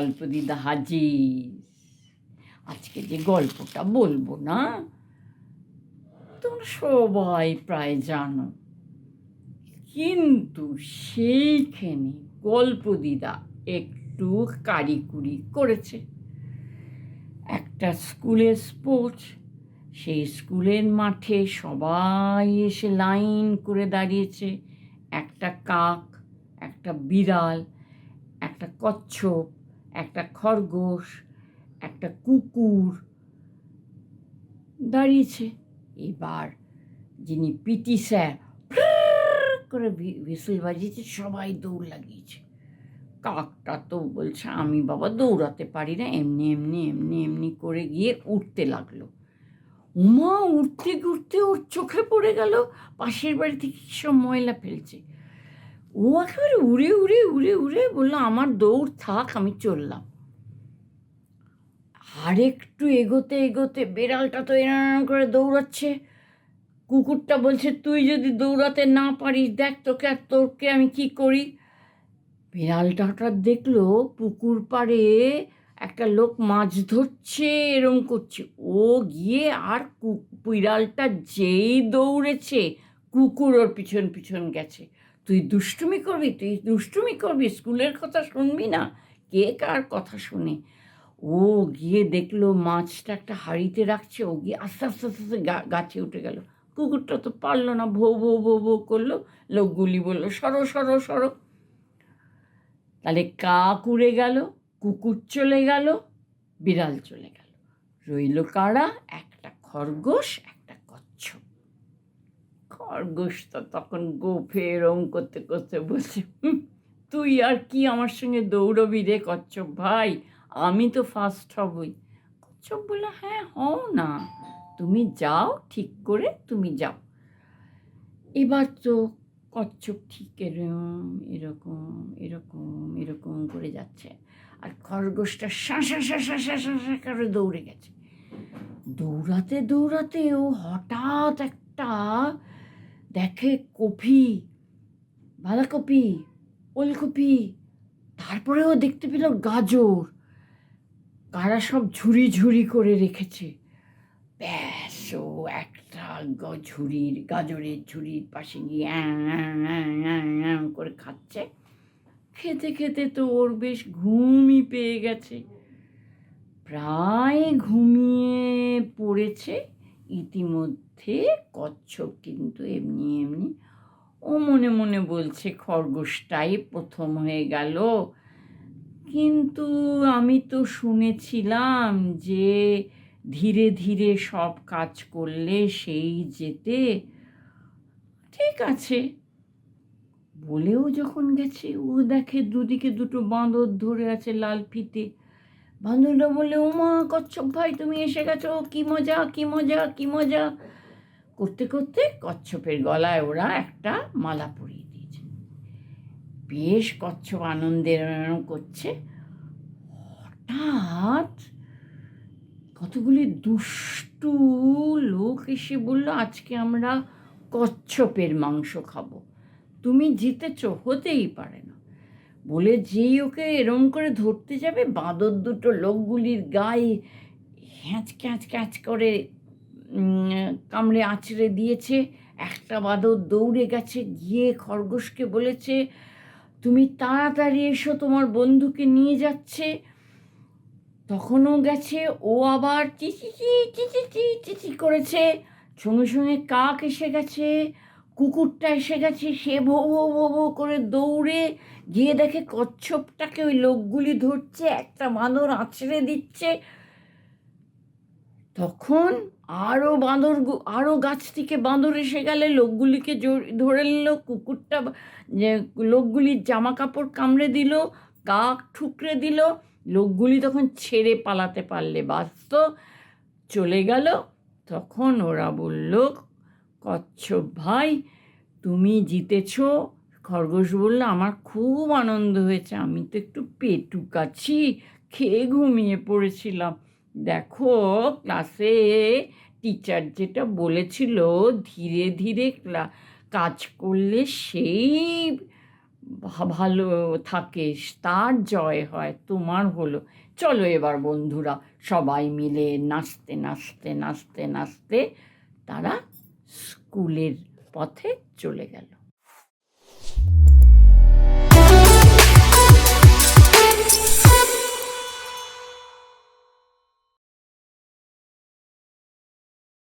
গল্পদিদা হাজির। আজকে যে গল্পটা বলবো না, তোমরা সবাই প্রায় জানো, কিন্তু সেইখানে গল্পদিদা একটু কারিকুরি করেছে। একটা স্কুলের স্পোর্টস, সেই স্কুলের মাঠে সবাই এসে লাইন করে দাঁড়িয়েছে। একটা কাক, একটা বিড়াল, একটা কচ্ছপ, একটা খরগোশ, একটা কুকুর দাঁড়িয়েছে। এবার যিনি পিটি স্যার করে হুইসেল বাজিয়েছে, সবাই দৌড় লাগিয়েছে। কাকটা তো বলছে, আমি বাবা দৌড়াতে পারি না, এমনি এমনি এমনি এমনি করে গিয়ে উঠতে লাগলো। উমা, উঠতে উঠতে ওর চোখে পড়ে গেল পাশের বাড়ি থেকে কী সব ময়লা ফেলছে। ও একেবারে উড়ে উড়ে উড়ে উড়ে বললো, আমার দৌড় থাক, আমি চললাম। আর একটু এগোতে এগোতে বেড়ালটা তো এরম করে দৌড়াচ্ছে। কুকুরটা বলছে, তুই যদি দৌড়াতে না পারিস, দেখ তোকে আমি কি করি। বিড়ালটা হঠাৎ দেখলো পুকুর পাড়ে একটা লোক মাছ ধরছে, এরম করছে। ও গিয়ে আর বিড়ালটা যেই দৌড়েছে, কুকুর ওর পিছন পিছন গেছে। তুই দুষ্টুমি করবি, স্কুলের কথা শুনবি না? কে কার কথা শুনে? ও গিয়ে দেখলো মাছটা একটা হাঁড়িতে রাখছে, ও গিয়ে আস্তে আস্তে আস্তে গাছে উঠে গেল। কুকুরটা তো পারলো না, ভৌ ভৌ ভৌ ভৌ করলো। লোকগুলি বললো, সরো সরো সরো। তাহলে কাক উড়ে গেল, কুকুর চলে গেল, বিড়াল চলে গেল। রইল কারা? একটা খরগোশ, একটা কচ্ছপ। খরগোশ তো তখন গোফে এরম করতে করতে বলছে, তুই আর কি আমার সঙ্গে দৌড়বি রে কচ্ছপ ভাই, আমি তো ফার্স্ট হবই। কচ্ছপ বললো, হ্যাঁ হও না, তুমি যাও, ঠিক করে তুমি যাও। এবার তো কচ্ছপ ঠিক এরকম এরকম এরকম এরকম করে যাচ্ছে, আর খরগোশটা শাঁসা শাঁসা শাঁসা শাঁ করে দৌড়ে গেছে। দৌড়াতে দৌড়াতে ও হঠাৎ একটা দেখে কপি, বাঁধাকপি, ওলকপি, তারপরে ও দেখতে পেল গাজর, কারা সব ঝুড়ি ঝুড়ি করে রেখেছে। ব্যাস, ও একটা গাজরের ঝুড়ির পাশে গিয়ে করে খাচ্ছে। খেতে খেতে তো ওর বেশ ঘুমই পেয়ে গেছে, প্রায় ঘুমিয়ে পড়েছে। ইতিমধ্যে কচ্ছপ কিন্তু এমনি এমনি ও মনে মনে বলছে, খরগোশটাই প্রথম হয়ে গেল। কিন্তু আমি তো শুনেছিলাম যে ধীরে ধীরে সব কাজ করলে সেই যেতে। ঠিক আছে বলেও যখন গেছে, ও দেখে দুদিকে দুটো বাঁদর ধরে আছে লাল ফিতে। বাঁদররা বলে, ওমা কচ্ছপ ভাই, তুমি এসে গেছো, কি মজা কি মজা কি মজা। করতে করতে কচ্ছপের গলায় ওরা একটা মালা পরিয়ে দিয়েছে। বেশ কচ্ছপ আনন্দের করছে। হঠাৎ কতগুলি দুষ্টু লোক এসে বলল, আজকে আমরা কচ্ছপের মাংস খাবো, তুমি জিতেছ, হতেই পারে না। বলে যেই ওকে এরম করে ধরতে যাবে, বাঁদর দুটো লোকগুলির গায়ে হ্যাঁচ ক্যাঁচ ক্যাঁচ করে কামড়ে আঁচড়ে দিয়েছে। একটা বাঁদর দৌড়ে গেছে, গিয়ে খরগোশকে বলেছে, তুমি তাড়াতাড়ি এসো, তোমার বন্ধুকে নিয়ে যাচ্ছে। তখনও গেছে, ও আবার চিচি চিচি চিচি করেছে। সঙ্গে সঙ্গে কাক এসে গেছে, কুকুরটা এসে গেছে। সে ভো ভো ভো ভো করে দৌড়ে গিয়ে দেখে কচ্ছপটাকে ওই লোকগুলি ধরছে, একটা বাঁদর আঁচড়ে দিচ্ছে। তখন আরও গাছ থেকে বাঁদর এসে গেলে লোকগুলিকে ধরে নিল। কুকুরটা লোকগুলির জামা কাপড় কামড়ে দিল, কাক ঠুকরে দিল। লোকগুলি তখন ছেড়ে পালাতে পারলে বাঁচত, চলে গেল। তখন ওরা বলল, কচ্ছপ ভাই তুমি জিতেছ। খরগোশ বলল, আমার খুব আনন্দ হয়েছে, আমি তো একটু পেটুক আছি, খেয়ে ঘুমিয়ে পড়েছিলাম। দেখো ক্লাসে টিচার যেটা বলেছিল, ধীরে ধীরে কাজ করলে সেই ভালো থাকিস, তার জয় হয়, তোমার হলো। চলো এবার বন্ধুরা সবাই মিলে নাচতে নাচতে নাচতে নাচতে তারা স্কুলের পথে চলে গেল।